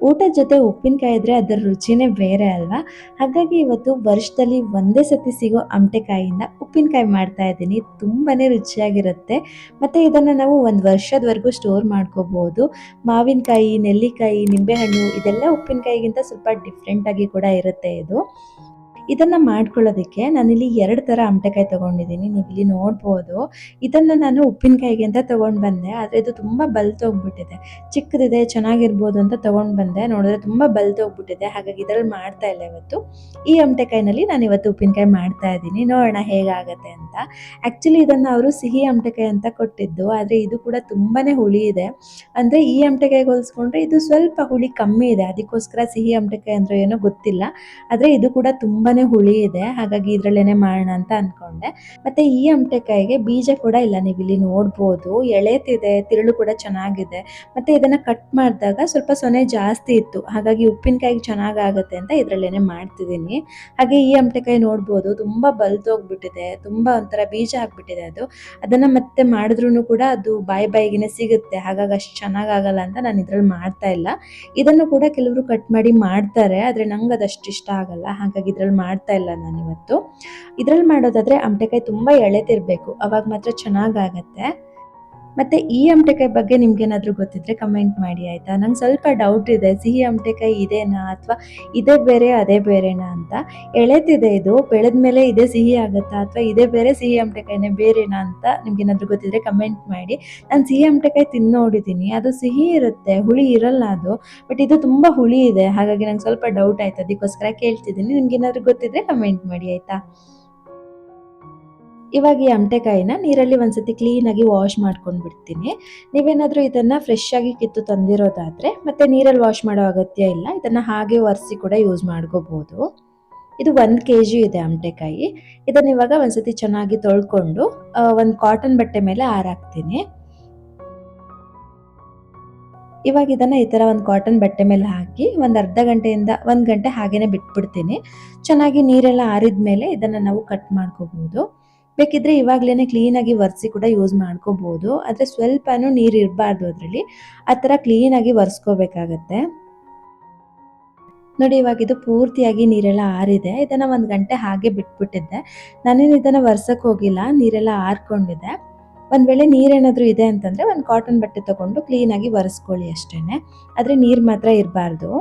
ಊಟದ ಜೊತೆ ಉಪ್ಪಿನಕಾಯಿ ಇದ್ರೆ ಅದರ ರುಚಿನೇ ಬೇರೆ ಅಲ್ವಾ? ಹಾಗಾಗಿ ಇವತ್ತು ವರ್ಷದಲ್ಲಿ ಒಂದೇ ಸತಿ ಸಿಗೋ ಅಮಟೆಕಾಯಿಯಿಂದ ಉಪ್ಪಿನಕಾಯಿ ಮಾಡ್ತಾ ಇದ್ದೀನಿ. ತುಂಬಾನೇ ರುಚಿಯಾಗಿರುತ್ತೆ. ಮತ್ತೆ ಇದನ್ನ ನಾವು ಒಂದು ವರ್ಷದವರೆಗೂ ಸ್ಟೋರ್ ಮಾಡ್ಕೋಬಹುದು. ಮಾವಿನಕಾಯಿ, ನೆಲ್ಲಿಕಾಯಿ, ನಿಂಬೆಹಣ್ಣು ಇದೆಲ್ಲ ಉಪ್ಪಿನಕಾಯಿಗಿಂತ ಸ್ವಲ್ಪ ಡಿಫ್ರೆಂಟ್ ಆಗಿ ಕೂಡ ಇರುತ್ತೆ ಇದು. ಇದನ್ನ ಮಾಡ್ಕೊಳ್ಳೋದಕ್ಕೆ ನಾನಿಲ್ಲಿ 2 ಥರ ಅಮಟೆಕಾಯಿ ತಗೊಂಡಿದ್ದೀನಿ. ನೀವಿಲ್ಲಿ ನೋಡ್ಬೋದು. ಇದನ್ನ ನಾನು ಉಪ್ಪಿನಕಾಯಿಗೆ ಅಂತ ತಗೊಂಡ್ ಬಂದೆ. ಆದ್ರೆ ಇದು ತುಂಬಾ ಬಲ್ತೋಗ್ಬಿಟ್ಟಿದೆ. ಚಿಕ್ಕದಿದೆ ಚೆನ್ನಾಗಿರ್ಬೋದು ಅಂತ ತಗೊಂಡ್ ಬಂದೆ. ನೋಡಿದ್ರೆ ತುಂಬಾ ಬಲ್ತೋಗ್ಬಿಟ್ಟಿದೆ. ಹಾಗಾಗಿ ಇದ್ರಲ್ಲಿ ಮಾಡ್ತಾ ಇಲ್ಲ ಇವತ್ತು. ಈ ಅಮಟೆಕಾಯಿನಲ್ಲಿ ನಾನಿವತ್ತು ಉಪ್ಪಿನಕಾಯಿ ಮಾಡ್ತಾ ಇದ್ದೀನಿ. ನೋಡೋಣ ಹೇಗಾಗತ್ತೆ ಅಂತ. ಆ್ಯಕ್ಚುಲಿ ಇದನ್ನ ಅವರು ಸಿಹಿ ಅಮಟೆಕಾಯಿ ಅಂತ ಕೊಟ್ಟಿದ್ದು. ಆದ್ರೆ ಇದು ಕೂಡ ತುಂಬಾನೇ ಹುಳಿ ಇದೆ. ಅಂದ್ರೆ ಈ ಅಮಟೆಕಾಯಿಗೆ ಹೋಲಿಸ್ಕೊಂಡ್ರೆ ಇದು ಸ್ವಲ್ಪ ಹುಳಿ ಕಮ್ಮಿ ಇದೆ. ಅದಕ್ಕೋಸ್ಕರ ಸಿಹಿ ಅಮಟೆಕಾಯಿ ಅಂದ್ರೆ ಏನೋ ಗೊತ್ತಿಲ್ಲ. ಆದ್ರೆ ಇದು ಕೂಡ ತುಂಬಾನೇ ಹುಳಿ ಇದೆ. ಹಾಗಾಗಿ ಇದ್ರಲ್ಲೇನೆ ಮಾಡೋಣ ಅಂತ ಅನ್ಕೊಂಡೆ. ಮತ್ತೆ ಈ ಅಮಟೆಕಾಯಿಗೆ ಬೀಜ ಕೂಡ ಇಲ್ಲ. ನೀವು ಇಲ್ಲಿ ನೋಡ್ಬೋದು. ಎಳೆತಿದೆ, ತಿರುಳು ಕೂಡ ಚೆನ್ನಾಗಿದೆ. ಮತ್ತೆ ಇದನ್ನ ಕಟ್ ಮಾಡಿದಾಗ ಸ್ವಲ್ಪ ಸೊನೆ ಜಾಸ್ತಿ ಇತ್ತು. ಹಾಗಾಗಿ ಉಪ್ಪಿನಕಾಯಿಗೆ ಚೆನ್ನಾಗಾಗತ್ತೆ ಅಂತ ಇದ್ರಲ್ಲೇನೆ ಮಾಡ್ತಿದ್ದೀನಿ. ಹಾಗೆ ಈ ಅಮಟೆಕಾಯಿ ನೋಡ್ಬೋದು ತುಂಬಾ ಬಲ್ತೋಗ್ಬಿಟ್ಟಿದೆ. ತುಂಬಾ ಒಂಥರ ಬೀಜ ಆಗ್ಬಿಟ್ಟಿದೆ ಅದು. ಅದನ್ನ ಮತ್ತೆ ಮಾಡಿದ್ರೂ ಕೂಡ ಅದು ಬಾಯಿಗೆನೆ ಸಿಗುತ್ತೆ. ಹಾಗಾಗಿ ಅಷ್ಟು ಚೆನ್ನಾಗಾಗಲ್ಲ ಅಂತ ನಾನು ಇದ್ರಲ್ಲಿ ಮಾಡ್ತಾ ಇಲ್ಲ. ಇದನ್ನು ಕೂಡ ಕೆಲವರು ಕಟ್ ಮಾಡಿ ಮಾಡ್ತಾರೆ. ಆದ್ರೆ ನಂಗೆ ಅದಷ್ಟು ಇಷ್ಟ ಆಗಲ್ಲ. ಹಾಗಾಗಿ ಇದ್ರಲ್ಲಿ ಮಾಡ್ತಾ ಇಲ್ಲ ನಾನಿವತ್ತು. ಇದ್ರಲ್ಲಿ ಮಾಡೋದಾದ್ರೆ ಅಮಟೆಕಾಯಿ ತುಂಬಾ ಎಳೆತಿರ್ಬೇಕು. ಅವಾಗ ಮಾತ್ರ ಚೆನ್ನಾಗಾಗತ್ತೆ. ಮತ್ತೆ ಈ ಅಮಟೆಕಾಯಿ ಬಗ್ಗೆ ನಿಮ್ಗೇನಾದ್ರೂ ಗೊತ್ತಿದ್ರೆ ಕಮೆಂಟ್ ಮಾಡಿ ಆಯ್ತಾ? ನಂಗೆ ಸ್ವಲ್ಪ ಡೌಟ್ ಇದೆ. ಸಿಹಿ ಅಮಟೆಕಾಯಿ ಇದೇನಾ ಅಥವಾ ಇದೇ ಬೇರೆ ಅದೇ ಬೇರೆನಾ ಅಂತ. ಎಳೆತಿದೆ ಇದು. ಬೆಳೆದ್ಮೇಲೆ ಇದೇ ಸಿಹಿ ಆಗುತ್ತಾ ಅಥವಾ ಇದೇ ಬೇರೆ ಸಿಹಿ ಅಮಟೆಕಾಯಿನೇ ಬೇರೆನಾ ಅಂತ ನಿಮ್ಗೇನಾದ್ರೂ ಗೊತ್ತಿದ್ರೆ ಕಮೆಂಟ್ ಮಾಡಿ. ನಾನು ಸಿಹಿ ಅಮಟೆಕಾಯಿ ತಿಂದು ನೋಡಿದ್ದೀನಿ. ಅದು ಸಿಹಿ ಇರುತ್ತೆ, ಹುಳಿ ಇರಲ್ಲ ಅದು. ಬಟ್ ಇದು ತುಂಬಾ ಹುಳಿ ಇದೆ. ಹಾಗಾಗಿ ನಂಗೆ ಸ್ವಲ್ಪ ಡೌಟ್ ಆಯ್ತು. ಅದಕ್ಕೋಸ್ಕರ ಕೇಳ್ತಿದ್ದೀನಿ. ನಿಮ್ಗೇನಾದ್ರೂ ಗೊತ್ತಿದ್ರೆ ಕಮೆಂಟ್ ಮಾಡಿ ಆಯ್ತಾ? ಇವಾಗ ಈ ಅಮಟೆಕಾಯಿನ ನೀರಲ್ಲಿ ಒಂದ್ಸತಿ ಕ್ಲೀನಾಗಿ ವಾಶ್ ಮಾಡ್ಕೊಂಡು ಬಿಡ್ತೀನಿ. ನೀವೇನಾದರೂ ಇದನ್ನ ಫ್ರೆಶ್ ಆಗಿ ಕಿತ್ತು ತಂದಿರೋದಾದ್ರೆ ಮತ್ತೆ ನೀರಲ್ಲಿ ವಾಶ್ ಮಾಡೋ ಅಗತ್ಯ ಇಲ್ಲ. ಇದನ್ನ ಹಾಗೆ ಒರೆಸಿ ಕೂಡ ಯೂಸ್ ಮಾಡ್ಕೋಬಹುದು. ಇದು 1 ಕೆಜಿ ಇದೆ ಅಮಟೆಕಾಯಿ. ಇದನ್ನ ಇವಾಗ ಒಂದ್ಸತಿ ಚೆನ್ನಾಗಿ ತೊಳ್ಕೊಂಡು ಒಂದು ಕಾಟನ್ ಬಟ್ಟೆ ಮೇಲೆ ಆರಾಕ್ತೀನಿ. ಇವಾಗ ಇದನ್ನ ಈ ತರ ಒಂದು ಕಾಟನ್ ಬಟ್ಟೆ ಮೇಲೆ ಹಾಕಿ ಒಂದು ಅರ್ಧ ಗಂಟೆಯಿಂದ 1 ಗಂಟೆ ಹಾಗೇನೆ ಬಿಟ್ಬಿಡ್ತೀನಿ. ಚೆನ್ನಾಗಿ ನೀರೆಲ್ಲ ಆರಿದ್ಮೇಲೆ ಇದನ್ನ ನಾವು ಕಟ್ ಮಾಡ್ಕೋಬಹುದು. ಬೇಕಿದ್ರೆ ಇವಾಗ್ಲೇನೆ ಕ್ಲೀನಾಗಿ ಒರೆಸಿ ಕೂಡ ಯೂಸ್ ಮಾಡ್ಕೋಬಹುದು. ಆದ್ರೆ ಸ್ವಲ್ಪನೂ ನೀರು ಇರಬಾರ್ದು ಅದರಲ್ಲಿ. ಆ ಥರ ಕ್ಲೀನಾಗಿ ಒರೆಸ್ಕೋಬೇಕಾಗತ್ತೆ. ನೋಡಿ ಇವಾಗ ಇದು ಪೂರ್ತಿಯಾಗಿ ನೀರೆಲ್ಲ ಆರಿದೆ. ಇದನ್ನ 1 ಗಂಟೆ ಹಾಗೆ ಬಿಟ್ಬಿಟ್ಟಿದ್ದೆ. ನಾನೇನು ಇದನ್ನ ಒರ್ಸಕ್ ಹೋಗಿಲ್ಲ. ನೀರೆಲ್ಲ ಆರ್ಕೊಂಡಿದೆ. ಒಂದ್ ವೇಳೆ ನೀರೇನಾದ್ರೂ ಇದೆ ಅಂತಂದ್ರೆ ಒಂದು ಕಾಟನ್ ಬಟ್ಟೆ ತಗೊಂಡು ಕ್ಲೀನಾಗಿ ಒರೆಸ್ಕೊಳ್ಳಿ ಅಷ್ಟೇನೆ. ಆದ್ರೆ ನೀರು ಮಾತ್ರ ಇರಬಾರ್ದು.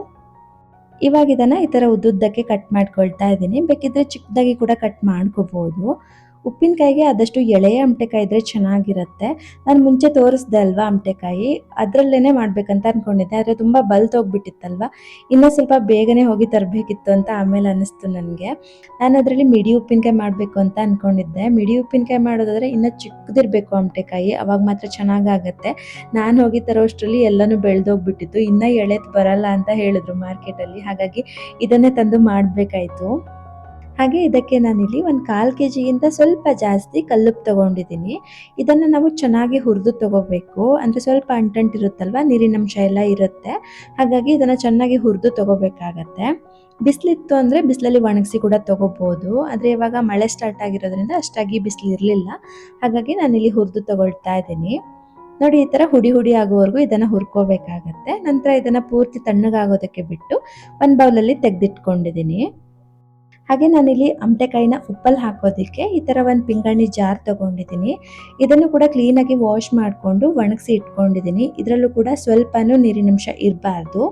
ಇವಾಗ ಇದನ್ನ ಈ ತರ ಉದ್ದುದ್ದಕ್ಕೆ ಕಟ್ ಮಾಡ್ಕೊಳ್ತಾ ಇದ್ದೀನಿ. ಬೇಕಿದ್ರೆ ಚಿಕ್ಕದಾಗಿ ಕೂಡ ಕಟ್ ಮಾಡ್ಕೋಬಹುದು. ಉಪ್ಪಿನಕಾಯಿಗೆ ಆದಷ್ಟು ಎಳೆಯ ಅಮಟೆಕಾಯಿ ಇದ್ರೆ ಚೆನ್ನಾಗಿರುತ್ತೆ. ನಾನು ಮುಂಚೆ ತೋರಿಸ್ದೆ ಅಲ್ವಾ ಅಮಟೆಕಾಯಿ, ಅದರಲ್ಲೇನೆ ಮಾಡ್ಬೇಕಂತ ಅನ್ಕೊಂಡಿದ್ದೆ. ಆದರೆ ತುಂಬ ಬಲ್ತೋಗ್ಬಿಟ್ಟಿತ್ತಲ್ವಾ, ಇನ್ನೂ ಸ್ವಲ್ಪ ಬೇಗನೆ ಹೋಗಿ ತರಬೇಕಿತ್ತು ಅಂತ ಆಮೇಲೆ ಅನ್ನಿಸ್ತು ನನಗೆ. ನಾನು ಅದರಲ್ಲಿ ಮಿಡಿ ಉಪ್ಪಿನಕಾಯಿ ಮಾಡಬೇಕು ಅಂತ ಅಂದ್ಕೊಂಡಿದ್ದೆ. ಮಿಡಿ ಉಪ್ಪಿನಕಾಯಿ ಮಾಡೋದಾದರೆ ಇನ್ನೂ ಚಿಕ್ಕದಿರಬೇಕು ಅಮಟೆಕಾಯಿ, ಅವಾಗ ಮಾತ್ರ ಚೆನ್ನಾಗಾಗತ್ತೆ. ನಾನು ಹೋಗಿ ತರೋಷ್ಟರಲ್ಲಿ ಎಲ್ಲನೂ ಬೆಳೆದೋಗ್ಬಿಟ್ಟಿತ್ತು. ಇನ್ನೂ ಎಳೆದು ಬರಲ್ಲ ಅಂತ ಹೇಳಿದ್ರು ಮಾರ್ಕೆಟಲ್ಲಿ. ಹಾಗಾಗಿ ಇದನ್ನೇ ತಂದು ಮಾಡಬೇಕಾಯ್ತು. ಹಾಗೆ ಇದಕ್ಕೆ ನಾನಿಲ್ಲಿ ಒಂದು 1/4 ಕೆಜಿಗಿಂತ ಸ್ವಲ್ಪ ಜಾಸ್ತಿ ಕಲ್ಲುಪ್ಪು ತಗೊಂಡಿದ್ದೀನಿ. ಇದನ್ನು ನಾವು ಚೆನ್ನಾಗಿ ಹುರಿದು ತಗೋಬೇಕು. ಅಂದರೆ ಸ್ವಲ್ಪ ಅಂಟಂಟಿರುತ್ತಲ್ವ, ನೀರಿನಂಶ ಎಲ್ಲ ಇರುತ್ತೆ. ಹಾಗಾಗಿ ಇದನ್ನು ಚೆನ್ನಾಗಿ ಹುರಿದು ತಗೋಬೇಕಾಗತ್ತೆ. ಬಿಸಿಲಿತ್ತು ಅಂದರೆ ಬಿಸಿಲಲ್ಲಿ ಒಣಗಿಸಿ ಕೂಡ ತಗೋಬೋದು. ಆದರೆ ಇವಾಗ ಮಳೆ ಸ್ಟಾರ್ಟ್ ಆಗಿರೋದ್ರಿಂದ ಅಷ್ಟಾಗಿ ಬಿಸಿಲು ಇರಲಿಲ್ಲ. ಹಾಗಾಗಿ ನಾನಿಲ್ಲಿ ಹುರಿದು ತಗೊಳ್ತಾ ಇದ್ದೀನಿ. ನೋಡಿ ಈ ಥರ ಹುಡಿ ಹುಡಿ ಆಗೋವರೆಗೂ ಇದನ್ನು ಹುರ್ಕೋಬೇಕಾಗತ್ತೆ. ನಂತರ ಇದನ್ನು ಪೂರ್ತಿ ತಣ್ಣಗಾಗೋದಕ್ಕೆ ಬಿಟ್ಟು ಒಂದು ಬೌಲಲ್ಲಿ ತೆಗೆದಿಟ್ಕೊಂಡಿದ್ದೀನಿ. ಹಾಗೆ ನಾನಿಲ್ಲಿ ಅಮಟೆಕಾಯಿನ ಉಪ್ಪಲ್ಲಿ ಹಾಕೋದಕ್ಕೆ ಈ ಥರ ಒಂದು ಪಿಂಗಾಣಿ ಜಾರ್ ತಗೊಂಡಿದ್ದೀನಿ. ಇದನ್ನು ಕೂಡ ಕ್ಲೀನಾಗಿ ವಾಶ್ ಮಾಡಿಕೊಂಡು ಒಣಗಿಸಿ ಇಟ್ಕೊಂಡಿದ್ದೀನಿ. ಇದರಲ್ಲೂ ಕೂಡ ಸ್ವಲ್ಪನೂ ನೀರಿನಂಶ ಇರಬಾರ್ದು.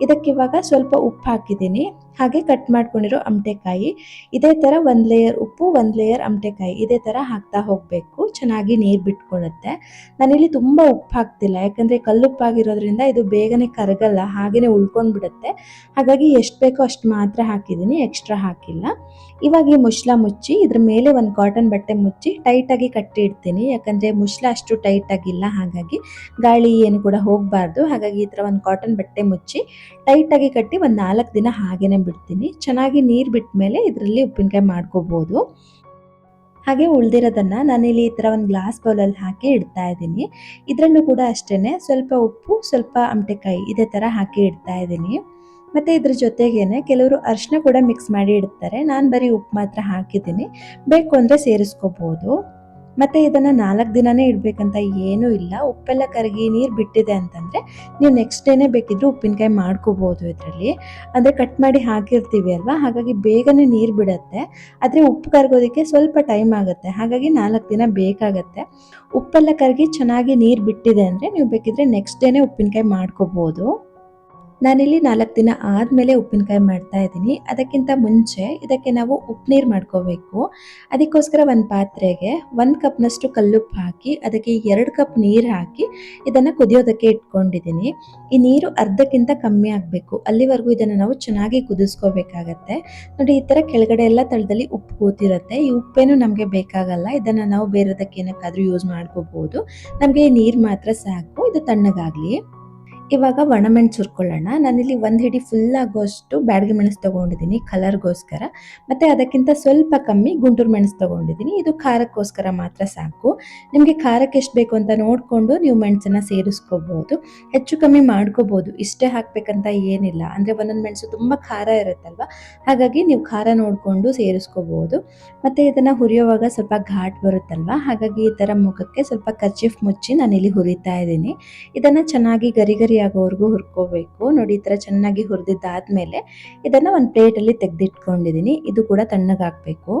ಇದಕ್ಕಿವಾಗ ಸ್ವಲ್ಪ ಉಪ್ಪು ಹಾಕಿದ್ದೀನಿ. ಹಾಗೆ ಕಟ್ ಮಾಡ್ಕೊಂಡಿರೋ ಅಮಟೆಕಾಯಿ ಇದೇ ಥರ 1 ಲೇಯರ್ ಉಪ್ಪು 1 ಲೇಯರ್ ಅಮಟೆಕಾಯಿ ಇದೇ ಥರ ಹಾಕ್ತಾ ಹೋಗಬೇಕು. ಚೆನ್ನಾಗಿ ನೀರು ಬಿಟ್ಕೊಳ್ಳುತ್ತೆ. ನಾನಿಲ್ಲಿ ತುಂಬ ಉಪ್ಪು ಹಾಕ್ತಿಲ್ಲ, ಯಾಕಂದರೆ ಕಲ್ಲುಪ್ಪಾಗಿರೋದ್ರಿಂದ ಇದು ಬೇಗನೆ ಕರಗಲ್ಲ, ಹಾಗೆಯೇ ಉಳ್ಕೊಂಡ್ಬಿಡುತ್ತೆ. ಹಾಗಾಗಿ ಎಷ್ಟು ಬೇಕೋ ಅಷ್ಟು ಮಾತ್ರ ಹಾಕಿದ್ದೀನಿ, ಎಕ್ಸ್ಟ್ರಾ ಹಾಕಿಲ್ಲ. ಇವಾಗ ಈ ಮುಚ್ಚಳ ಮುಚ್ಚಿ ಇದ್ರ ಮೇಲೆ ಒಂದು ಕಾಟನ್ ಬಟ್ಟೆ ಮುಚ್ಚಿ ಟೈಟಾಗಿ ಕಟ್ಟಿ ಇಡ್ತೀನಿ. ಯಾಕಂದರೆ ಮುಚ್ಚಳ ಅಷ್ಟು ಟೈಟಾಗಿಲ್ಲ, ಹಾಗಾಗಿ ಗಾಳಿ ಏನು ಕೂಡ ಹೋಗಬಾರ್ದು. ಹಾಗಾಗಿ ಈ ಥರ ಒಂದು ಕಾಟನ್ ಬಟ್ಟೆ ಮುಚ್ಚಿ ಟೈಟಾಗಿ ಕಟ್ಟಿ ಒಂದು 4 ದಿನ ಹಾಗೇನೆ ಬಿಡ್ತೀನಿ. ಚೆನ್ನಾಗಿ ನೀರು ಬಿಟ್ಟ ಮೇಲೆ ಇದರಲ್ಲಿ ಉಪ್ಪಿನಕಾಯಿ ಮಾಡ್ಕೋಬೋದು. ಹಾಗೆ ಉಳಿದಿರೋದನ್ನು ನಾನಿಲ್ಲಿ ಈ ಥರ ಒಂದು ಗ್ಲಾಸ್ ಬೌಲಲ್ಲಿ ಹಾಕಿ ಇಡ್ತಾ ಇದ್ದೀನಿ. ಇದರಲ್ಲೂ ಕೂಡ ಅಷ್ಟೇ ಸ್ವಲ್ಪ ಉಪ್ಪು ಸ್ವಲ್ಪ ಅಮಟೆಕಾಯಿ ಇದೇ ಥರ ಹಾಕಿ ಇಡ್ತಾ ಇದ್ದೀನಿ. ಮತ್ತು ಇದ್ರ ಜೊತೆಗೇನೆ ಕೆಲವರು ಅರಿಶಿನ ಕೂಡ ಮಿಕ್ಸ್ ಮಾಡಿ ಇಡ್ತಾರೆ. ನಾನು ಬರೀ ಉಪ್ಪು ಮಾತ್ರ ಹಾಕಿದ್ದೀನಿ. ಬೇಕು ಅಂದರೆ ಸೇರಿಸ್ಕೋಬೋದು. ಮತ್ತು ಇದನ್ನು 4 ದಿನನೇ ಇಡಬೇಕಂತ ಏನೂ ಇಲ್ಲ. ಉಪ್ಪೆಲ್ಲ ಕರಗಿ ನೀರು ಬಿಟ್ಟಿದೆ ಅಂತಂದರೆ ನೀವು ನೆಕ್ಸ್ಟ್ ಡೇನೇ ಬೇಕಿದ್ದರೂ ಉಪ್ಪಿನಕಾಯಿ ಮಾಡ್ಕೋಬೋದು ಇದರಲ್ಲಿ. ಅಂದರೆ ಕಟ್ ಮಾಡಿ ಹಾಕಿರ್ತೀವಿ ಅಲ್ವಾ, ಹಾಗಾಗಿ ಬೇಗನೆ ನೀರು ಬಿಡುತ್ತೆ. ಆದರೆ ಉಪ್ಪು ಕರಗೋದಕ್ಕೆ ಸ್ವಲ್ಪ ಟೈಮ್ ಆಗುತ್ತೆ, ಹಾಗಾಗಿ 4 ದಿನ ಬೇಕಾಗತ್ತೆ. ಉಪ್ಪೆಲ್ಲ ಕರಗಿ ಚೆನ್ನಾಗಿ ನೀರು ಬಿಟ್ಟಿದೆ ಅಂದರೆ ನೀವು ಬೇಕಿದ್ರೆ ನೆಕ್ಸ್ಟ್ ಡೇನೇ ಉಪ್ಪಿನಕಾಯಿ ಮಾಡ್ಕೋಬೋದು. ನಾನಿಲ್ಲಿ 4 ದಿನ ಆದಮೇಲೆ ಉಪ್ಪಿನಕಾಯಿ ಮಾಡ್ತಾ ಇದ್ದೀನಿ. ಅದಕ್ಕಿಂತ ಮುಂಚೆ ಇದಕ್ಕೆ ನಾವು ಉಪ್ಪು ನೀರು ಮಾಡ್ಕೋಬೇಕು. ಅದಕ್ಕೋಸ್ಕರ ಒಂದು ಪಾತ್ರೆಗೆ 1 ಕಪ್ನಷ್ಟು ಕಲ್ಲುಪ್ಪು ಹಾಕಿ ಅದಕ್ಕೆ 2 ಕಪ್ ನೀರು ಹಾಕಿ ಇದನ್ನು ಕುದಿಯೋದಕ್ಕೆ ಇಟ್ಕೊಂಡಿದ್ದೀನಿ. ಈ ನೀರು ಅರ್ಧಕ್ಕಿಂತ ಕಮ್ಮಿ ಆಗಬೇಕು, ಅಲ್ಲಿವರೆಗೂ ಇದನ್ನು ನಾವು ಚೆನ್ನಾಗಿ ಕುದಿಸ್ಕೋಬೇಕಾಗತ್ತೆ. ನೋಡಿ, ಈ ಥರ ಕೆಳಗಡೆ ಎಲ್ಲ ತಳದಲ್ಲಿ ಉಪ್ಪು ಕೂತಿರುತ್ತೆ. ಈ ಉಪ್ಪೇನು ನಮಗೆ ಬೇಕಾಗಲ್ಲ, ಇದನ್ನು ನಾವು ಬೇರೆದಕ್ಕೆ ಏನಕ್ಕಾದರೂ ಯೂಸ್ ಮಾಡ್ಕೋಬೋದು. ನಮಗೆ ಈ ನೀರು ಮಾತ್ರ ಸಾಕು, ಇದು ತಣ್ಣಗಾಗಲಿ. ಇವಾಗ ಒಣಮೆಣಸು ಹುರ್ಕೊಳ್ಳೋಣ. ನಾನಿಲ್ಲಿ 1 ಹಿಡಿ ಫುಲ್ ಆಗೋಷ್ಟು ಬ್ಯಾಡಗಿ ಮೆಣಸು ತೊಗೊಂಡಿದ್ದೀನಿ ಕಲರ್ಗೋಸ್ಕರ, ಮತ್ತು ಅದಕ್ಕಿಂತ ಸ್ವಲ್ಪ ಕಮ್ಮಿ ಗುಂಟೂರು ಮೆಣಸು ತೊಗೊಂಡಿದ್ದೀನಿ. ಇದು ಖಾರಕ್ಕೋಸ್ಕರ ಮಾತ್ರ ಸಾಕು. ನಿಮಗೆ ಖಾರಕ್ಕೆ ಎಷ್ಟು ಬೇಕು ಅಂತ ನೋಡಿಕೊಂಡು ನೀವು ಮೆಣಸನ್ನು ಸೇರಿಸ್ಕೋಬೋದು, ಹೆಚ್ಚು ಕಮ್ಮಿ ಮಾಡ್ಕೋಬೋದು. ಇಷ್ಟೇ ಹಾಕಬೇಕಂತ ಏನಿಲ್ಲ, ಅಂದರೆ ಒಂದೊಂದು ಮೆಣಸು ತುಂಬ ಖಾರ ಇರುತ್ತಲ್ವ, ಹಾಗಾಗಿ ನೀವು ಖಾರ ನೋಡಿಕೊಂಡು ಸೇರಿಸ್ಕೋಬೋದು. ಮತ್ತು ಇದನ್ನು ಹುರಿಯೋವಾಗ ಸ್ವಲ್ಪ ಘಾಟ್ ಬರುತ್ತಲ್ವ, ಹಾಗಾಗಿ ಈ ಥರ ಮುಖಕ್ಕೆ ಸ್ವಲ್ಪ ಕರ್ಚೀಫ್ ಮುಚ್ಚಿ ನಾನಿಲ್ಲಿ ಹುರಿತಾ ಇದ್ದೀನಿ. ಇದನ್ನು ಚೆನ್ನಾಗಿ ಗರಿ ಗರಿ ಆಗೋವರೆಗೂ ಹುರ್ಕೋಬೇಕು. ನೋಡಿ, ಈ ಥರ ಚೆನ್ನಾಗಿ ಹುರಿದಿದ್ದಾದ್ಮೇಲೆ ಇದನ್ನು ಒಂದು ಪ್ಲೇಟಲ್ಲಿ ತೆಗೆದಿಟ್ಕೊಂಡಿದ್ದೀನಿ. ಇದು ಕೂಡ ತಣ್ಣಗಾಗಬೇಕು.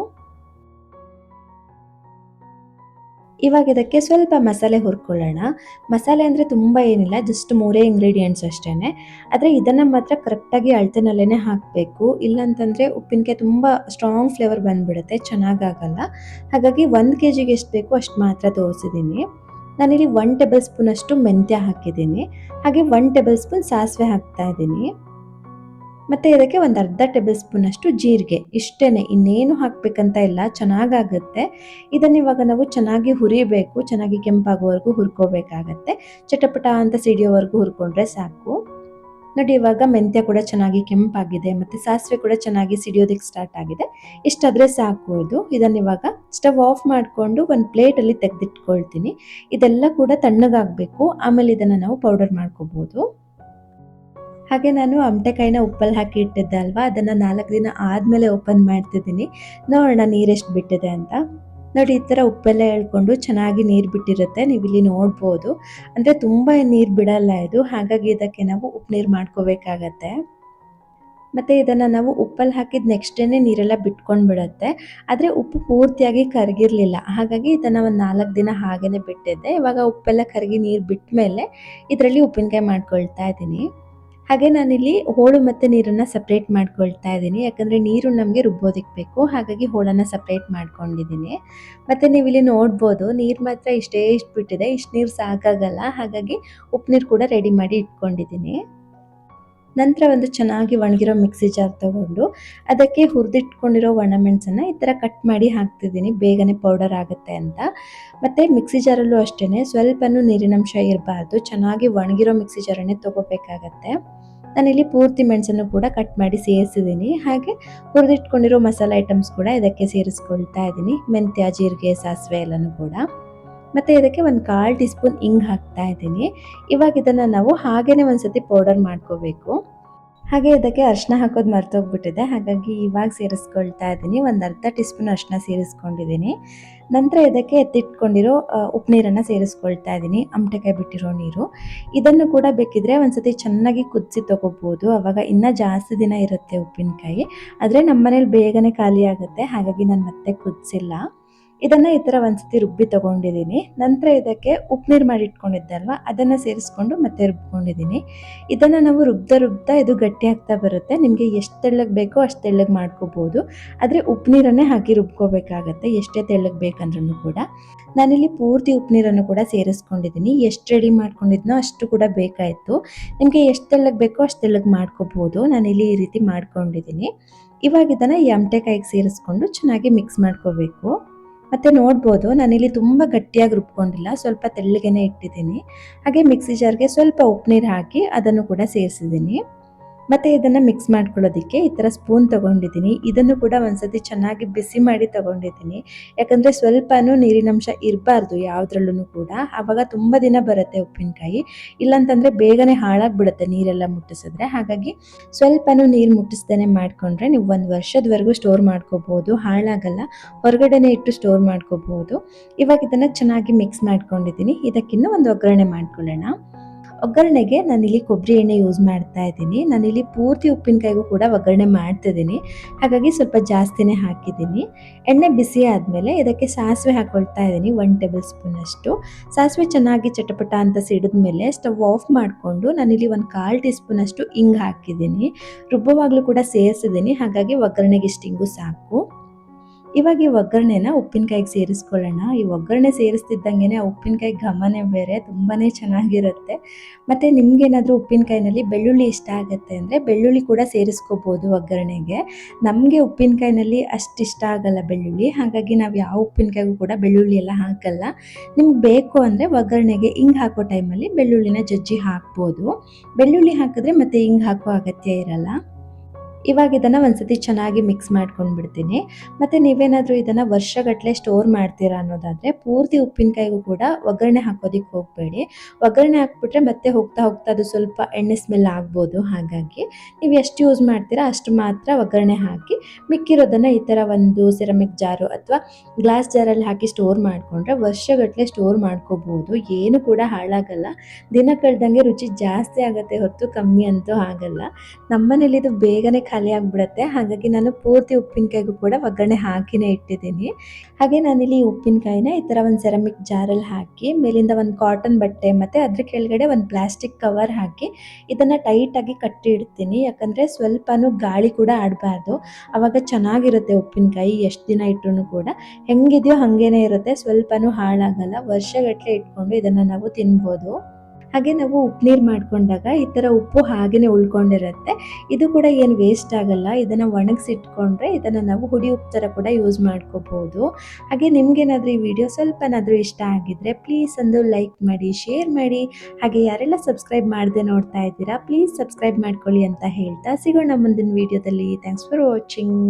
ಇವಾಗ ಇದಕ್ಕೆ ಸ್ವಲ್ಪ ಮಸಾಲೆ ಹುರ್ಕೊಳ್ಳೋಣ. ಮಸಾಲೆ ಅಂದರೆ ತುಂಬ ಏನಿಲ್ಲ, ಜಸ್ಟ್ 3 ಇಂಗ್ರೀಡಿಯೆಂಟ್ಸ್ ಅಷ್ಟೇ. ಆದರೆ ಇದನ್ನು ಮಾತ್ರ ಕರೆಕ್ಟಾಗಿ ಅಳತೆನಲ್ಲೇ ಹಾಕಬೇಕು, ಇಲ್ಲಾಂತಂದರೆ ಉಪ್ಪಿನಕಾಯಿ ತುಂಬ ಸ್ಟ್ರಾಂಗ್ ಫ್ಲೇವರ್ ಬಂದುಬಿಡುತ್ತೆ, ಚೆನ್ನಾಗಾಗಲ್ಲ. ಹಾಗಾಗಿ 1 kgಗೆ ಎಷ್ಟು ಬೇಕು ಅಷ್ಟು ಮಾತ್ರ ತೋರಿಸಿದ್ದೀನಿ. ನಾನಿಲ್ಲಿ 1 ಟೇಬಲ್ ಸ್ಪೂನ್ ಅಷ್ಟು ಮೆಂತ್ಯ ಹಾಕಿದ್ದೀನಿ, ಹಾಗೆ 1 ಟೇಬಲ್ ಸ್ಪೂನ್ ಸಾಸಿವೆ ಹಾಕ್ತಾ ಇದ್ದೀನಿ. ಮತ್ತು ಇದಕ್ಕೆ ಒಂದು ಅರ್ಧ ಟೇಬಲ್ ಸ್ಪೂನ್ ಅಷ್ಟು ಜೀರಿಗೆ, ಇಷ್ಟೇ, ಇನ್ನೇನು ಹಾಕಬೇಕಂತ ಇಲ್ಲ, ಚೆನ್ನಾಗಾಗುತ್ತೆ. ಇದನ್ನು ಇವಾಗ ನಾವು ಚೆನ್ನಾಗಿ ಹುರಿಬೇಕು, ಚೆನ್ನಾಗಿ ಕೆಂಪಾಗೋವರೆಗೂ ಹುರ್ಕೋಬೇಕಾಗತ್ತೆ. ಚಟಪಟ ಅಂತ ಸಿಡಿಯೋವರೆಗೂ ಹುರ್ಕೊಂಡ್ರೆ ಸಾಕು. ನೋಡಿ, ಇವಾಗ ಮೆಂತ್ಯ ಕೂಡ ಚೆನ್ನಾಗಿ ಕೆಂಪಾಗಿದೆ ಮತ್ತು ಸಾಸಿವೆ ಕೂಡ ಚೆನ್ನಾಗಿ ಸಿಡಿಯೋದಕ್ಕೆ ಸ್ಟಾರ್ಟ್ ಆಗಿದೆ. ಇಷ್ಟಾದರೆ ಸಾಕು. ಇದನ್ನು ಇವಾಗ ಸ್ಟವ್ ಆಫ್ ಮಾಡಿಕೊಂಡು ಒಂದು ಪ್ಲೇಟಲ್ಲಿ ತೆಗೆದಿಟ್ಕೊಳ್ತೀನಿ. ಇದೆಲ್ಲ ಕೂಡ ತಣ್ಣಗಾಗಬೇಕು, ಆಮೇಲೆ ಇದನ್ನು ನಾವು ಪೌಡರ್ ಮಾಡ್ಕೋಬೋದು. ಹಾಗೆ ನಾನು ಅಮಟೆಕಾಯಿನ ಉಪ್ಪಲ್ಲಿ ಹಾಕಿ ಇಟ್ಟಿದ್ದೆ ಅಲ್ವಾ, ಅದನ್ನು 4 ದಿನ ಆದಮೇಲೆ ಓಪನ್ ಮಾಡ್ತಿದ್ದೀನಿ. ನೋಡೋಣ ನೀರೆಷ್ಟು ಬಿಟ್ಟಿದೆ ಅಂತ. ನೋಡಿ, ಈ ಥರ ಉಪ್ಪೆಲ್ಲ ಎಳ್ಕೊಂಡು ಚೆನ್ನಾಗಿ ನೀರು ಬಿಟ್ಟಿರುತ್ತೆ, ನೀವು ಇಲ್ಲಿ ನೋಡ್ಬೋದು. ಅಂದರೆ ತುಂಬ ನೀರು ಬಿಡಲ್ಲ ಇದು, ಹಾಗಾಗಿ ಇದಕ್ಕೆ ನಾವು ಉಪ್ಪು ನೀರು ಮಾಡ್ಕೋಬೇಕಾಗತ್ತೆ. ಮತ್ತು ಇದನ್ನು ನಾವು ಉಪ್ಪಲ್ಲಿ ಹಾಕಿದ ನೆಕ್ಸ್ಟ್ ಡೇನೇ ನೀರೆಲ್ಲ ಬಿಟ್ಕೊಂಡು ಬಿಡುತ್ತೆ. ಆದರೆ ಉಪ್ಪು ಪೂರ್ತಿಯಾಗಿ ಕರಗಿರಲಿಲ್ಲ, ಹಾಗಾಗಿ ಇದನ್ನು ಒಂದು 4 ದಿನ ಹಾಗೇ ಬಿಟ್ಟಿದ್ದೆ. ಇವಾಗ ಉಪ್ಪೆಲ್ಲ ಕರಗಿ ನೀರು ಬಿಟ್ಟ ಮೇಲೆ ಇದರಲ್ಲಿ ಉಪ್ಪಿನಕಾಯಿ ಮಾಡ್ಕೊಳ್ತಾ ಇದ್ದೀನಿ. ಹಾಗೆ ನಾನಿಲ್ಲಿ ಹೋಳು ಮತ್ತು ನೀರನ್ನು ಸಪ್ರೇಟ್ ಮಾಡ್ಕೊಳ್ತಾ ಇದ್ದೀನಿ, ಯಾಕಂದರೆ ನೀರು ನಮಗೆ ರುಬ್ಬೋದಕ್ಕೆ ಬೇಕು, ಹಾಗಾಗಿ ಹೋಳನ್ನು ಸಪ್ರೇಟ್ ಮಾಡ್ಕೊಂಡಿದ್ದೀನಿ. ಮತ್ತು ನೀವಿಲ್ಲಿ ನೋಡ್ಬೋದು, ನೀರು ಮಾತ್ರ ಇಷ್ಟು ಬಿಟ್ಟಿದೆ, ಇಷ್ಟು ನೀರು ಸಾಕಾಗಲ್ಲ, ಹಾಗಾಗಿ ಉಪ್ಪು ನೀರು ಕೂಡ ರೆಡಿ ಮಾಡಿ ಇಟ್ಕೊಂಡಿದ್ದೀನಿ. ನಂತರ ಒಂದು ಚೆನ್ನಾಗಿ ಒಣಗಿರೋ ಮಿಕ್ಸಿ ಜಾರ್ ತೊಗೊಂಡು ಅದಕ್ಕೆ ಹುರಿದಿಟ್ಕೊಂಡಿರೋ ಒಣಮೆಣಸನ್ನು ಈ ಥರ ಕಟ್ ಮಾಡಿ ಹಾಕ್ತಿದ್ದೀನಿ, ಬೇಗನೆ ಪೌಡರ್ ಆಗುತ್ತೆ ಅಂತ. ಮತ್ತು ಮಿಕ್ಸಿ ಜಾರಲ್ಲೂ ಅಷ್ಟೇ, ಸ್ವಲ್ಪನೂ ನೀರಿನಂಶ ಇರಬಾರ್ದು, ಚೆನ್ನಾಗಿ ಒಣಗಿರೋ ಮಿಕ್ಸಿ ಜಾರನ್ನೇ ತೊಗೋಬೇಕಾಗತ್ತೆ. ನಾನಿಲ್ಲಿ ಪೂರ್ತಿ ಮೆಣಸನ್ನು ಕೂಡ ಕಟ್ ಮಾಡಿ ಸೇರಿಸಿದ್ದೀನಿ. ಹಾಗೆ ಹುರಿದಿಟ್ಕೊಂಡಿರೋ ಮಸಾಲೆ ಐಟಮ್ಸ್ ಕೂಡ ಇದಕ್ಕೆ ಸೇರಿಸ್ಕೊಳ್ತಾ ಇದ್ದೀನಿ, ಮೆಂತ್ಯ, ಜೀರಿಗೆ, ಸಾಸಿವೆ ಎಲ್ಲನೂ ಕೂಡ. ಮತ್ತು ಇದಕ್ಕೆ ಒಂದು 1/4 ಟೀ ಸ್ಪೂನ್ ಹಿಂಗೆ ಹಾಕ್ತಾ ಇದ್ದೀನಿ. ಇವಾಗ ಇದನ್ನು ನಾವು ಹಾಗೇ ಒಂದ್ಸತಿ ಪೌಡರ್ ಮಾಡ್ಕೋಬೇಕು. ಹಾಗೆ ಇದಕ್ಕೆ ಅರಿಶಿನ ಹಾಕೋದು ಮರ್ತೋಗ್ಬಿಟ್ಟಿದೆ, ಹಾಗಾಗಿ ಇವಾಗ ಸೇರಿಸ್ಕೊಳ್ತಾ ಇದ್ದೀನಿ. ಒಂದು ಅರ್ಧ ಟೀ ಸ್ಪೂನ್ ಅರಿಶಿನ ಸೇರಿಸ್ಕೊಂಡಿದ್ದೀನಿ. ನಂತರ ಇದಕ್ಕೆ ಎತ್ತಿಟ್ಕೊಂಡಿರೋ ಉಪ್ಪು ನೀರನ್ನು ಸೇರಿಸ್ಕೊಳ್ತಾ ಇದ್ದೀನಿ, ಅಮಟೆಕಾಯಿ ಬಿಟ್ಟಿರೋ ನೀರು. ಇದನ್ನು ಕೂಡ ಬೇಕಿದ್ರೆ ಒಂದ್ಸತಿ ಚೆನ್ನಾಗಿ ಕುದಿಸಿ ತೊಗೋಬೋದು, ಆವಾಗ ಇನ್ನೂ ಜಾಸ್ತಿ ದಿನ ಇರುತ್ತೆ ಉಪ್ಪಿನಕಾಯಿ. ಆದರೆ ನಮ್ಮ ಮನೇಲಿ ಬೇಗನೆ ಖಾಲಿ ಆಗುತ್ತೆ, ಹಾಗಾಗಿ ನಾನು ಮತ್ತೆ ಕುದಿಸಿಲ್ಲ. ಇದನ್ನು ಈ ಥರ ಒಂದ್ಸತಿ ರುಬ್ಬಿ ತೊಗೊಂಡಿದ್ದೀನಿ. ನಂತರ ಇದಕ್ಕೆ ಉಪ್ಪು ನೀರು ಮಾಡಿ ಇಟ್ಕೊಂಡಿದ್ದಲ್ವ, ಅದನ್ನು ಸೇರಿಸ್ಕೊಂಡು ಮತ್ತೆ ರುಬ್ಕೊಂಡಿದ್ದೀನಿ. ಇದನ್ನು ನಾವು ರುಬ್ತಾ ಇದು ಗಟ್ಟಿ ಆಗ್ತಾ ಬರುತ್ತೆ. ನಿಮಗೆ ಎಷ್ಟು ತೆಳ್ಳಗೆ ಬೇಕೋ ಅಷ್ಟು ತೆಳ್ಳಗೆ ಮಾಡ್ಕೋಬೋದು, ಆದರೆ ಉಪ್ಪು ನೀರನ್ನೇ ಹಾಕಿ ರುಬ್ಕೋಬೇಕಾಗತ್ತೆ, ಎಷ್ಟೇ ತೆಳ್ಳಗೆ ಬೇಕಂದ್ರೂ ಕೂಡ. ನಾನಿಲ್ಲಿ ಪೂರ್ತಿ ಉಪ್ಪು ನೀರನ್ನು ಕೂಡ ಸೇರಿಸ್ಕೊಂಡಿದ್ದೀನಿ. ಎಷ್ಟು ರೆಡಿ ಮಾಡ್ಕೊಂಡಿದ್ನೋ ಅಷ್ಟು ಕೂಡ ಬೇಕಾಯಿತು. ನಿಮಗೆ ಎಷ್ಟು ತೆಳ್ಳಗೆ ಬೇಕೋ ಅಷ್ಟು ತೆಳ್ಳಗೆ ಮಾಡ್ಕೋಬೋದು. ನಾನಿಲ್ಲಿ ಈ ರೀತಿ ಮಾಡ್ಕೊಂಡಿದ್ದೀನಿ. ಇವಾಗ ಇದನ್ನು ಈ ಅಮಟೆಕಾಯಿಗೆ ಸೇರಿಸ್ಕೊಂಡು ಚೆನ್ನಾಗಿ ಮಿಕ್ಸ್ ಮಾಡ್ಕೋಬೇಕು. ಮತ್ತು ನೋಡ್ಬೋದು, ನಾನಿಲ್ಲಿ ತುಂಬ ಗಟ್ಟಿಯಾಗಿ ರುಬ್ಕೊಂಡಿಲ್ಲ, ಸ್ವಲ್ಪ ತೆಳ್ಳಗೆನೇ ಇಟ್ಟಿದ್ದೀನಿ. ಹಾಗೆ ಮಿಕ್ಸಿ ಜಾರ್ಗೆ ಸ್ವಲ್ಪ ಉಪ್ಪು ನೀರು ಹಾಕಿ ಅದನ್ನು ಕೂಡ ಸೇರಿಸಿದ್ದೀನಿ. ಮತ್ತು ಇದನ್ನು ಮಿಕ್ಸ್ ಮಾಡ್ಕೊಳ್ಳೋದಕ್ಕೆ ಈ ಥರ ಸ್ಪೂನ್ ತೊಗೊಂಡಿದ್ದೀನಿ. ಇದನ್ನು ಕೂಡ ಒಂದ್ಸತಿ ಚೆನ್ನಾಗಿ ಬಿಸಿ ಮಾಡಿ ತೊಗೊಂಡಿದ್ದೀನಿ. ಯಾಕಂದರೆ ಸ್ವಲ್ಪನೂ ನೀರಿನಂಶ ಇರಬಾರ್ದು ಯಾವುದ್ರಲ್ಲೂ ಕೂಡ, ಆವಾಗ ತುಂಬ ದಿನ ಬರುತ್ತೆ ಉಪ್ಪಿನಕಾಯಿ. ಇಲ್ಲಾಂತಂದರೆ ಬೇಗನೆ ಹಾಳಾಗಿಬಿಡುತ್ತೆ ನೀರೆಲ್ಲ ಮುಟ್ಟಿಸಿದ್ರೆ. ಹಾಗಾಗಿ ಸ್ವಲ್ಪನೂ ನೀರು ಮುಟ್ಟಿಸ್ದೇ ಮಾಡಿಕೊಂಡ್ರೆ ನೀವು 1 ವರ್ಷದವರೆಗೂ ಸ್ಟೋರ್ ಮಾಡ್ಕೋಬೋದು, ಹಾಳಾಗಲ್ಲ. ಹೊರಗಡೆನೇ ಇಟ್ಟು ಸ್ಟೋರ್ ಮಾಡ್ಕೋಬೋದು. ಇವಾಗ ಇದನ್ನು ಚೆನ್ನಾಗಿ ಮಿಕ್ಸ್ ಮಾಡ್ಕೊಂಡಿದ್ದೀನಿ. ಇದಕ್ಕಿನ್ನೂ ಒಂದು ಒಗ್ಗರಣೆ ಮಾಡ್ಕೊಳ್ಳೋಣ. ಒಗ್ಗರಣೆಗೆ ನಾನಿಲ್ಲಿ ಕೊಬ್ಬರಿ ಎಣ್ಣೆ ಯೂಸ್ ಮಾಡ್ತಾ ಇದ್ದೀನಿ. ನಾನಿಲ್ಲಿ ಪೂರ್ತಿ ಉಪ್ಪಿನಕಾಯಿಗೂ ಕೂಡ ಒಗ್ಗರಣೆ ಮಾಡ್ತಿದ್ದೀನಿ, ಹಾಗಾಗಿ ಸ್ವಲ್ಪ ಜಾಸ್ತಿನೇ ಹಾಕಿದ್ದೀನಿ. ಎಣ್ಣೆ ಬಿಸಿ ಆದಮೇಲೆ ಇದಕ್ಕೆ ಸಾಸಿವೆ ಹಾಕ್ಕೊಳ್ತಾ ಇದ್ದೀನಿ, 1 ಟೇಬಲ್ ಸ್ಪೂನ್ ಅಷ್ಟು. ಸಾಸಿವೆ ಚೆನ್ನಾಗಿ ಚಟಪಟ ಅಂತ ಸಿಡಿದ್ಮೇಲೆ ಸ್ಟವ್ ಆಫ್ ಮಾಡಿಕೊಂಡು ನಾನಿಲ್ಲಿ 1/4 ಟೀ ಸ್ಪೂನ್ ಅಷ್ಟು ಹಿಂಗೆ ಹಾಕಿದ್ದೀನಿ. ರುಬ್ಬುವಾಗಲೂ ಕೂಡ ಸೇರಿಸಿದ್ದೀನಿ, ಹಾಗಾಗಿ ಒಗ್ಗರಣೆಗೆ ಇಷ್ಟು ಹಿಂಗು ಸಾಕು. ಇವಾಗ ಈ ಒಗ್ಗರಣೆನ ಉಪ್ಪಿನಕಾಯಿಗೆ ಸೇರಿಸ್ಕೊಳ್ಳೋಣ. ಈ ಒಗ್ಗರಣೆ ಸೇರಿಸ್ತಿದ್ದಂಗೆ ಆ ಉಪ್ಪಿನಕಾಯಿ ಘಮನೇ ಬೇರೆ, ತುಂಬಾ ಚೆನ್ನಾಗಿರುತ್ತೆ. ಮತ್ತು ನಿಮಗೇನಾದರೂ ಉಪ್ಪಿನಕಾಯಿನಲ್ಲಿ ಬೆಳ್ಳುಳ್ಳಿ ಇಷ್ಟ ಆಗುತ್ತೆ ಅಂದರೆ ಬೆಳ್ಳುಳ್ಳಿ ಕೂಡ ಸೇರಿಸ್ಕೋಬೋದು ಒಗ್ಗರಣೆಗೆ. ನಮಗೆ ಉಪ್ಪಿನಕಾಯಿನಲ್ಲಿ ಅಷ್ಟು ಇಷ್ಟ ಆಗಲ್ಲ ಬೆಳ್ಳುಳ್ಳಿ, ಹಾಗಾಗಿ ನಾವು ಯಾವ ಉಪ್ಪಿನಕಾಯಿಗೂ ಕೂಡ ಬೆಳ್ಳುಳ್ಳಿ ಎಲ್ಲ ಹಾಕಲ್ಲ. ನಿಮ್ಗೆ ಬೇಕು ಅಂದರೆ ಒಗ್ಗರಣೆಗೆ ಹಿಂಗೆ ಹಾಕೋ ಟೈಮಲ್ಲಿ ಬೆಳ್ಳುಳ್ಳಿನ ಜಜ್ಜಿ ಹಾಕ್ಬೋದು. ಬೆಳ್ಳುಳ್ಳಿ ಹಾಕಿದ್ರೆ ಮತ್ತೆ ಹಿಂಗೆ ಹಾಕೋ ಅಗತ್ಯ ಇರಲ್ಲ. ಇವಾಗ ಇದನ್ನು ಒಂದ್ಸತಿ ಚೆನ್ನಾಗಿ ಮಿಕ್ಸ್ ಮಾಡ್ಕೊಂಡು ಬಿಡ್ತೀನಿ. ಮತ್ತು ನೀವೇನಾದರೂ ಇದನ್ನು ವರ್ಷಗಟ್ಟಲೆ ಸ್ಟೋರ್ ಮಾಡ್ತೀರಾ ಅನ್ನೋದಾದರೆ ಪೂರ್ತಿ ಉಪ್ಪಿನಕಾಯಿಗೂ ಕೂಡ ಒಗ್ಗರಣೆ ಹಾಕೋದಕ್ಕೆ ಹೋಗಬೇಡಿ. ಒಗ್ಗರಣೆ ಹಾಕ್ಬಿಟ್ರೆ ಮತ್ತೆ ಹೋಗ್ತಾ ಹೋಗ್ತಾ ಅದು ಸ್ವಲ್ಪ ಎಣ್ಣೆ ಸ್ಮೆಲ್ ಆಗ್ಬೋದು. ಹಾಗಾಗಿ ನೀವು ಎಷ್ಟು ಯೂಸ್ ಮಾಡ್ತೀರಾ ಅಷ್ಟು ಮಾತ್ರ ಒಗ್ಗರಣೆ ಹಾಕಿ, ಮಿಕ್ಕಿರೋದನ್ನು ಈ ಥರ ಒಂದು ಸೆರಮಿಕ್ ಜಾರು ಅಥವಾ ಗ್ಲಾಸ್ ಜಾರಲ್ಲಿ ಹಾಕಿ ಸ್ಟೋರ್ ಮಾಡಿಕೊಂಡ್ರೆ ವರ್ಷಗಟ್ಟಲೆ ಸ್ಟೋರ್ ಮಾಡ್ಕೋಬೋದು. ಏನು ಕೂಡ ಹಾಳಾಗಲ್ಲ. ದಿನ ಕಳೆದಂಗೆ ರುಚಿ ಜಾಸ್ತಿ ಆಗುತ್ತೆ ಹೊರತು ಕಮ್ಮಿ ಅಂತೂ ಆಗಲ್ಲ. ನಮ್ಮನೇಲಿ ಇದು ಬೇಗನೆ ಖಾಲಿ ಆಗಿಬಿಡುತ್ತೆ, ಹಾಗಾಗಿ ನಾನು ಪೂರ್ತಿ ಉಪ್ಪಿನಕಾಯಿಗೂ ಕೂಡ ಒಗ್ಗರಣೆ ಹಾಕಿನೇ ಇಟ್ಟಿದ್ದೀನಿ. ಹಾಗೆ ನಾನಿಲ್ಲಿ ಉಪ್ಪಿನಕಾಯಿನ ಈ ಥರ ಒಂದು ಸೆರಮಿಕ್ ಜಾರಲ್ಲಿ ಹಾಕಿ ಮೇಲಿಂದ ಒಂದು ಕಾಟನ್ ಬಟ್ಟೆ ಮತ್ತು ಅದ್ರ ಕೆಳಗಡೆ ಒಂದು ಪ್ಲಾಸ್ಟಿಕ್ ಕವರ್ ಹಾಕಿ ಇದನ್ನು ಟೈಟಾಗಿ ಕಟ್ಟಿ ಇಡ್ತೀನಿ. ಯಾಕಂದರೆ ಸ್ವಲ್ಪನೂ ಗಾಳಿ ಕೂಡ ಆಡಬಾರ್ದು, ಆವಾಗ ಚೆನ್ನಾಗಿರುತ್ತೆ ಉಪ್ಪಿನಕಾಯಿ. ಎಷ್ಟು ದಿನ ಇಟ್ಟರೂ ಕೂಡ ಹೆಂಗಿದೆಯೋ ಹಾಗೇನೇ ಇರುತ್ತೆ, ಸ್ವಲ್ಪನೂ ಹಾಳಾಗಲ್ಲ. ವರ್ಷಗಟ್ಟಲೆ ಇಟ್ಕೊಂಡು ಇದನ್ನು ನಾವು ತಿನ್ಬೋದು. ಹಾಗೆ ನಾವು ಉಪ್ಪು ನೀರು ಮಾಡ್ಕೊಂಡಾಗ ಈ ಥರ ಉಪ್ಪು ಹಾಗೆಯೇ ಉಳ್ಕೊಂಡಿರುತ್ತೆ. ಇದು ಕೂಡ ಏನು ವೇಸ್ಟ್ ಆಗಲ್ಲ. ಇದನ್ನು ಒಣಗಿಸಿಟ್ಕೊಂಡ್ರೆ ಇದನ್ನು ನಾವು ಹುಡಿ ಉಪ್ಪು ಥರ ಕೂಡ ಯೂಸ್ ಮಾಡ್ಕೋಬೋದು. ಹಾಗೆ ನಿಮಗೇನಾದರೂ ಈ ವಿಡಿಯೋ ಸ್ವಲ್ಪನಾದರೂ ಇಷ್ಟ ಆಗಿದ್ದರೆ ಪ್ಲೀಸ್ ಒಂದು ಲೈಕ್ ಮಾಡಿ, ಶೇರ್ ಮಾಡಿ. ಹಾಗೆ ಯಾರೆಲ್ಲ ಸಬ್ಸ್ಕ್ರೈಬ್ ಮಾಡದೆ ನೋಡ್ತಾ ಇದ್ದೀರಾ ಪ್ಲೀಸ್ ಸಬ್ಸ್ಕ್ರೈಬ್ ಮಾಡ್ಕೊಳ್ಳಿ ಅಂತ ಹೇಳ್ತಾ ಸಿಗೋಣ ಮುಂದಿನ ವಿಡಿಯೋದಲ್ಲಿ. Thanks for watching.